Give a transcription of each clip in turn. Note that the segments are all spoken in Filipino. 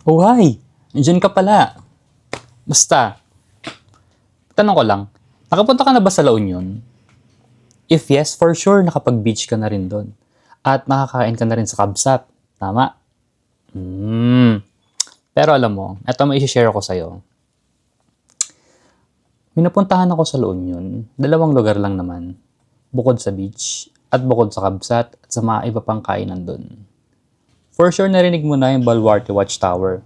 Oh, hi! Nandiyan ka pala. Basta, tanong ko lang, nakapunta ka na ba sa La Union? If yes, for sure nakapag-beach ka na rin doon. At nakakain ka na rin sa kabsat. Tama? Pero alam mo, eto may share ko sa'yo. May napuntahan ako sa La Union. Dalawang lugar lang naman. Bukod sa beach, at bukod sa kabsat, at sa mga iba pang kainan doon. For sure narinig mo na yung Baluarte Watchtower.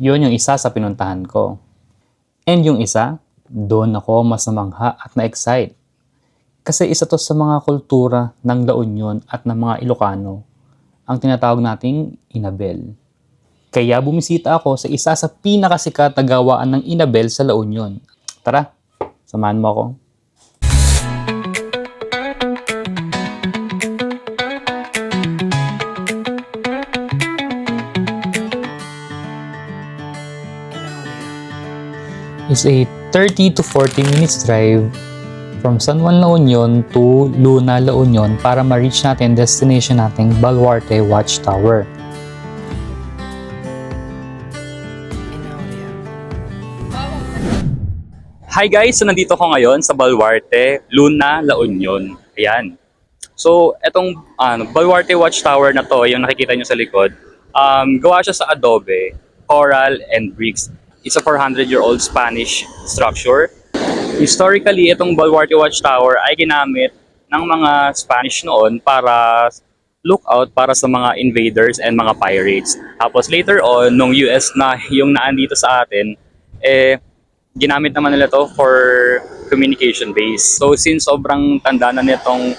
Yun yung isa sa pinuntahan ko. And yung isa, doon ako mas namangha at na-excite. Kasi isa to sa mga kultura ng La Union at ng mga Ilocano, ang tinatawag nating Inabel. Kaya bumisita ako sa isa sa pinakasikat na gawaan ng Inabel sa La Union. Tara, samahan mo ako. It's a 30 to 40 minutes drive from San Juan, La Union to Luna, La Union para ma-reach natin destination nating Baluarte Watchtower. Hi guys! So nandito ko ngayon sa Baluarte, Luna, La Union. Ayan. So etong Baluarte Watchtower na to, yung nakikita nyo sa likod, gawa siya sa adobe, coral, and bricks. It's a 400-year-old Spanish structure. Historically, itong Baluarte Watchtower ay ginamit ng mga Spanish noon para lookout para sa mga invaders and mga pirates. Tapos later on, nung US na yung naandito sa atin, ginamit naman nila to for communication base. So since sobrang tanda na nitong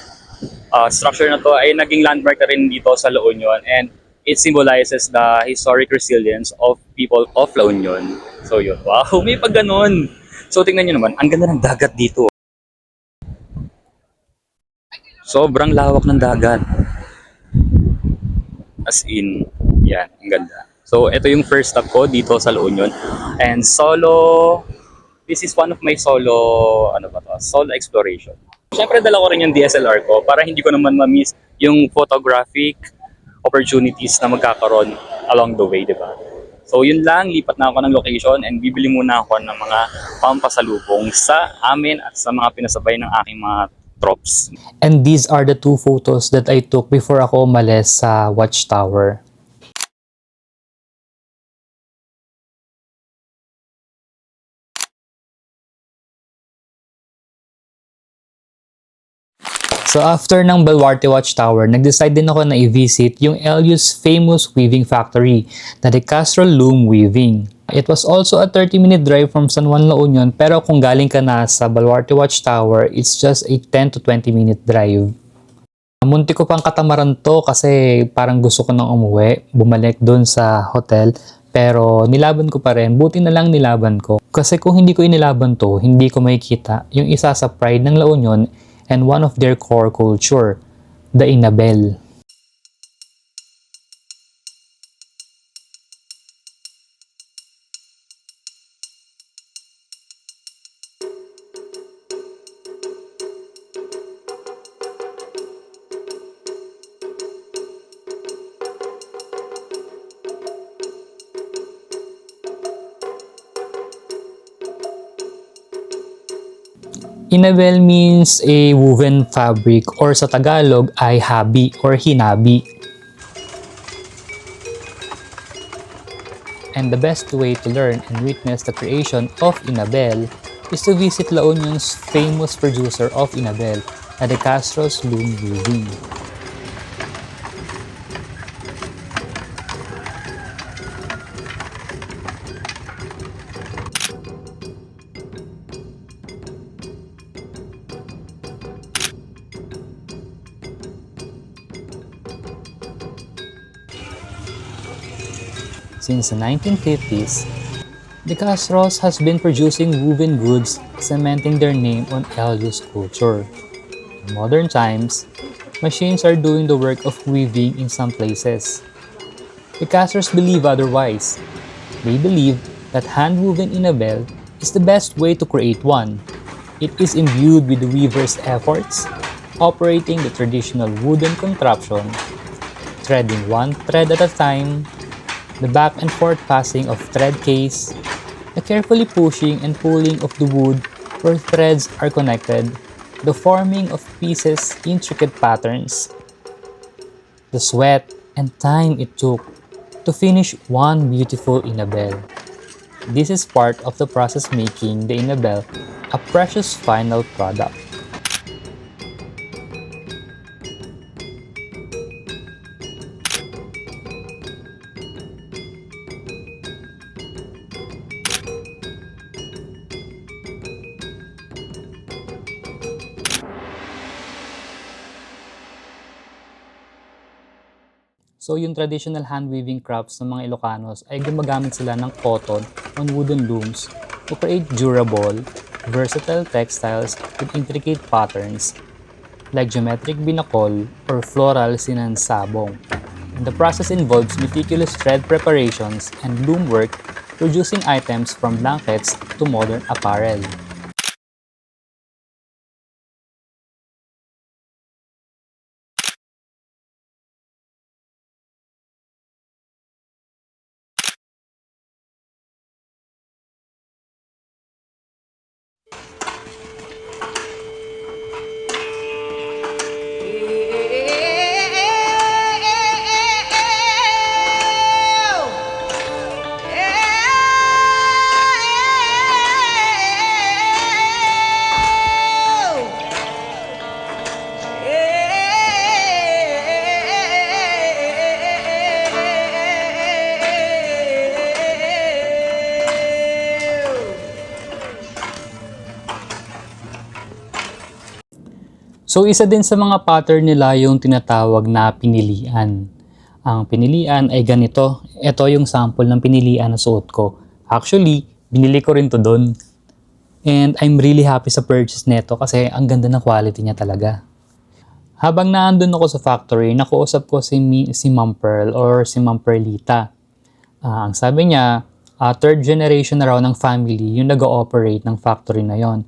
structure na to, ay naging landmark na rin dito sa La Union, and it symbolizes the historic resilience of people of La Union. So yun, wow, may pag ganun. So tingnan nyo naman, ang ganda ng dagat dito. Sobrang lawak ng dagat. As in, yan, ang ganda. So ito yung first stop ko dito sa La Union. And this is one of my solo exploration. Siyempre dala ko rin yung DSLR ko para hindi ko naman ma-miss yung photographic opportunities na magkakaroon along the way, di ba? So yun lang, lipat na ako ng location and bibili muna ako ng mga pampasalubong sa amin at sa mga pinasabay ng aking mga tropes. And these are the two photos that I took before ako umalis sa Watchtower. So after ng Baluarte Watchtower, nag-decide din ako na i-visit yung LU's famous weaving factory, na De Castro Loom Weaving. It was also a 30-minute drive from San Juan, La Union, pero kung galing ka na sa Baluarte Watchtower, it's just a 10 to 20-minute drive. Munti ko pang katamaran to kasi parang gusto ko nang umuwi, bumalik dun sa hotel, pero nilaban ko pa rin. Buti na lang nilaban ko. Kasi kung hindi ko inilaban to, hindi ko makikita yung isa sa pride ng La Union and one of their core culture, the Inabel. Inabel means a woven fabric, or sa Tagalog ay habi or hinabi. And the best way to learn and witness the creation of Inabel is to visit La Union's famous producer of Inabel, na De Castro's Loom Weaving. Since the 1950s, De Castro's has been producing woven goods, cementing their name on LU's culture. In modern times, machines are doing the work of weaving in some places. De Castro's believe otherwise. They believe that hand-woven Inabel is the best way to create one. It is imbued with the weaver's efforts, operating the traditional wooden contraption, threading one thread at a time, the back and forth passing of thread case, the carefully pushing and pulling of the wood where threads are connected, the forming of pieces' intricate patterns, the sweat and time it took to finish one beautiful Inabel. This is part of the process making the Inabel a precious final product. So yung traditional hand-weaving crafts ng mga Ilocanos ay gumagamit sila ng cotton on wooden looms to create durable, versatile textiles with intricate patterns like geometric binakol or floral sinansabong. And the process involves meticulous thread preparations and loom work, producing items from blankets to modern apparel. So isa din sa mga pattern nila yung tinatawag na pinilian. Ang pinilian ay ganito. Ito yung sample ng pinilian na suot ko. Actually, binili ko rin to doon. And I'm really happy sa purchase nito kasi ang ganda ng quality niya talaga. Habang naandun ako sa factory, nakuusap ko si Ma'am Pearl or si Ma'am Perlita. Ang sabi niya, third generation na raw ng family yung nag-ooperate ng factory na yon.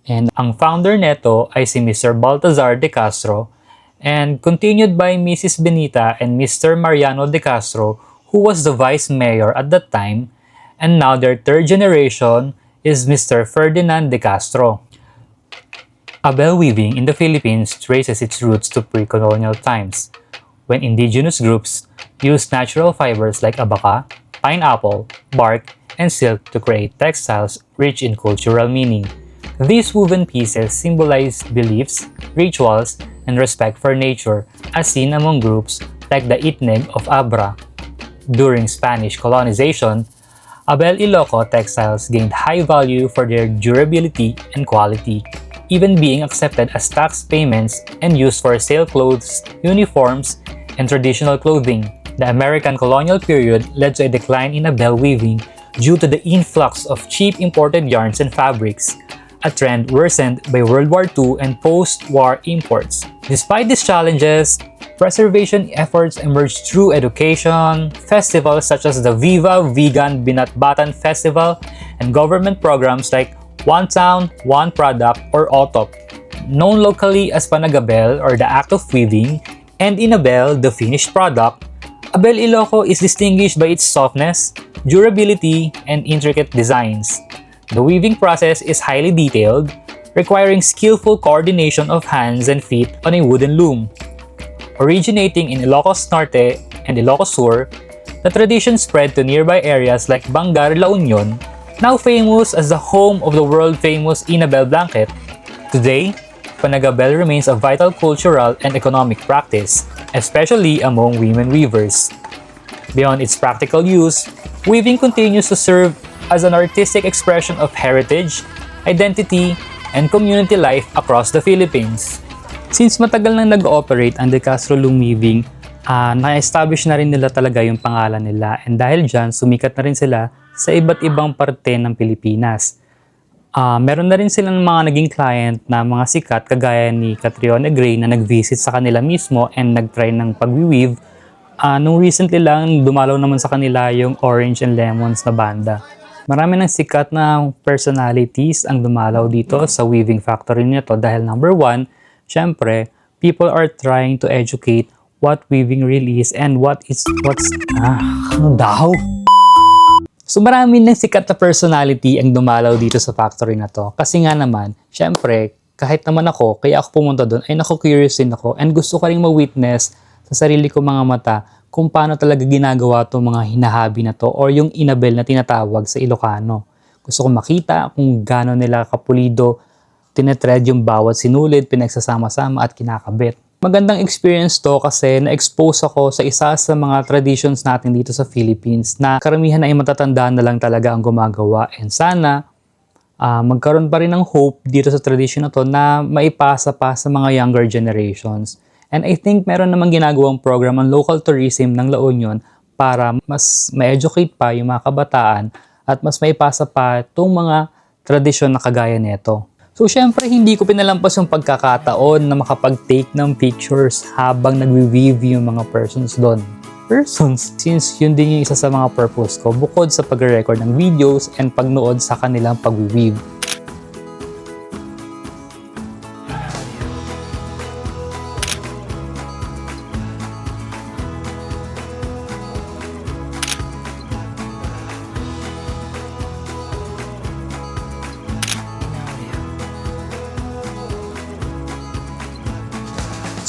And ang founder neto ay si Mr. Baltazar De Castro and continued by Mrs. Benita and Mr. Mariano De Castro, who was the vice mayor at that time, and now their third generation is Mr. Ferdinand De Castro. Abel weaving in the Philippines traces its roots to pre-colonial times, when indigenous groups used natural fibers like abaca, pineapple, bark, and silk to create textiles rich in cultural meaning. These woven pieces symbolize beliefs, rituals, and respect for nature as seen among groups like the Itneg of Abra. During Spanish colonization, Abel Iloco textiles gained high value for their durability and quality, even being accepted as tax payments and used for sailcloths, uniforms, and traditional clothing. The American colonial period led to a decline in Abel weaving due to the influx of cheap imported yarns and fabrics, a trend worsened by World War II and post-war imports. Despite these challenges, preservation efforts emerged through education, festivals such as the Viva Vegan Binatbatan Festival, and government programs like One Town, One Product or OTOP, known locally as Panagabel or the act of weaving, and Inabel, the finished product. Abel Iloco is distinguished by its softness, durability, and intricate designs. The weaving process is highly detailed, requiring skillful coordination of hands and feet on a wooden loom. Originating in Ilocos Norte and Ilocos Sur, the tradition spread to nearby areas like Bangar, La Union, now famous as the home of the world-famous Inabel blanket. Today, Panagabel remains a vital cultural and economic practice, especially among women weavers. Beyond its practical use, weaving continues to serve as an artistic expression of heritage, identity, and community life across the Philippines. Since matagal nang nag-ooperate ang De Castro Loom Weaving, na-establish na rin nila talaga yung pangalan nila, and dahil dyan, sumikat na rin sila sa iba't ibang parte ng Pilipinas. Meron na rin silang mga naging client na mga sikat kagaya ni Catriona Gray na nag-visit sa kanila mismo and nag-try ng pag-weave. Nung recently lang, dumalaw naman sa kanila yung Orange and Lemons na banda. Marami ng sikat na personalities ang dumalaw dito sa weaving factory nito dahil number one, syempre, people are trying to educate what weaving really is and ano daw? So marami ng sikat na personality ang dumalaw dito sa factory na to. Kasi nga naman, syempre, kahit naman ako, kaya ako pumunta doon, ay naku-curious din ako and gusto ko rin ma-witness sa sarili ko mga mata kung paano talaga ginagawa itong mga hinahabi na to or yung inabel na tinatawag sa Ilocano. Gusto ko makita kung gaano nila kapulido, tinetread yung bawat sinulid, pinagsasama-sama at kinakabit. Magandang experience to kasi na-expose ako sa isa sa mga traditions natin dito sa Philippines na karamihan ay matatanda na lang talaga ang gumagawa and sana magkaroon pa rin ng hope dito sa tradition na to na maipasa pa sa mga younger generations. And I think meron namang ginagawang program ang local tourism ng La Union para mas ma-educate pa yung mga kabataan at mas maipasa pa itong mga tradisyon na kagaya nito. So syempre hindi ko pinalampas yung pagkakataon na makapag-take ng pictures habang nagwi-weave yung mga persons doon. Since yun din yung isa sa mga purpose ko bukod sa pag-record ng videos and pagnood sa kanilang pag-weave.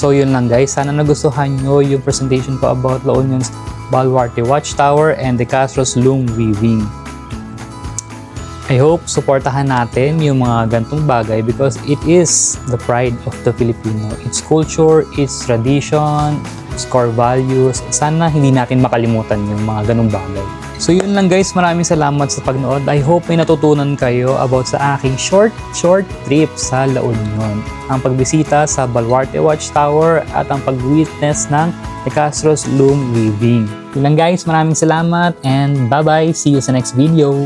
So yun lang guys, sana nagustuhan nyo yung presentation ko about La Union's Baluarte Watchtower and De Castro's loom weaving. I hope supportahan natin yung mga gantong bagay because it is the pride of the Filipino. Its culture, its tradition, its core values. Sana hindi natin makalimutan yung mga ganong bagay. So yun lang guys, maraming salamat sa pagnood. I hope may natutunan kayo about sa aking short trip sa La Union. Ang pagbisita sa Baluarte Watchtower at ang pag-witness ng De Castro's loom weaving. Yun lang guys, maraming salamat and bye-bye. See you sa next video.